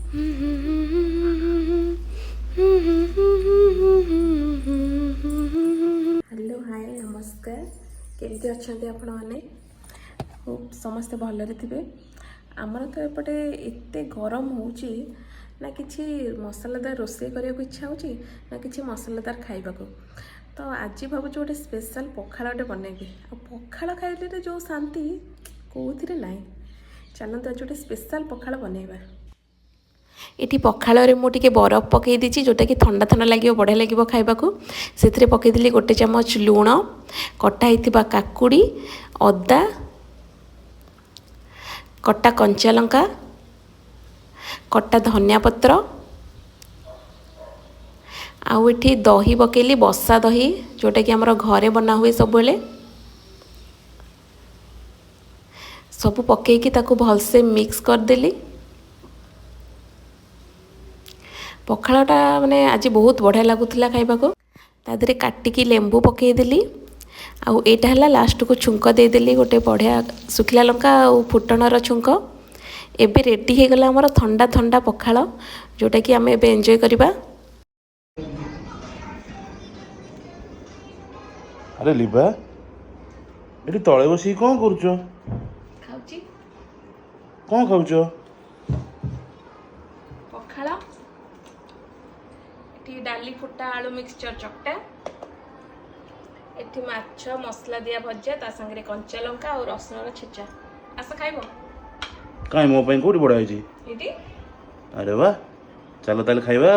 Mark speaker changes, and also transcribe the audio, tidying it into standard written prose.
Speaker 1: Hello hi नमस्कार केमती अच्छा आपण मैंने समस्ते भलरे थे आमर तो एपटे एत गरम हो ना कि मसलादार रोषे करने को इच्छा हो ना कि मसलादार खाइबा को तो आज भावुँ गोटे स्पेशल पखाला गोटे बनैबी आ पखाला खाइले जो शांति कौन ना चलते आज गोटे स्पेशल पखाला बनैबा ये पखाल मुझे बरफ पकई दी जोटा कि ठंडा ठंडा लगे बढ़िया लगे खाइबा से पकईदी गोटे चमच लुण कटा होता काकुड़ी अदा कटा कंचा लंका कटा धनिया पत्र आउ एठी दही पकेली बसा दही जोटा कि आमर घरे बना हुए सब सब पकईकी ताकू भलसे मिक्स करदेली पखालाटा माने आज बहुत बढ़िया लगुला खाइबा तादरे काटिकी लेंबू पकईदेली आउ एटा हला लास्ट को छुंक देदेली गोटे बढ़िया सुखिला लंका और फुटणर छुंक एबे रेडी हो गला हमर ठंडा ठंडा पखाल जोटा कि आम एबे एंजॉय करबा।
Speaker 2: अरे लिबा एटी तळे बसी कोन करूचो
Speaker 1: खाउची
Speaker 2: कोन खाउचो
Speaker 1: पखाल एटी डाली फुटा आलू मिक्सचर चकटा एटी माछ मसला दिया भजा ता संगे कंचा लंका और रसुन छेचा आस खाइबो
Speaker 2: काई मो पई कोडी बडा आइजी
Speaker 1: एटी
Speaker 2: अरे वाह चलो ताले खाइबा।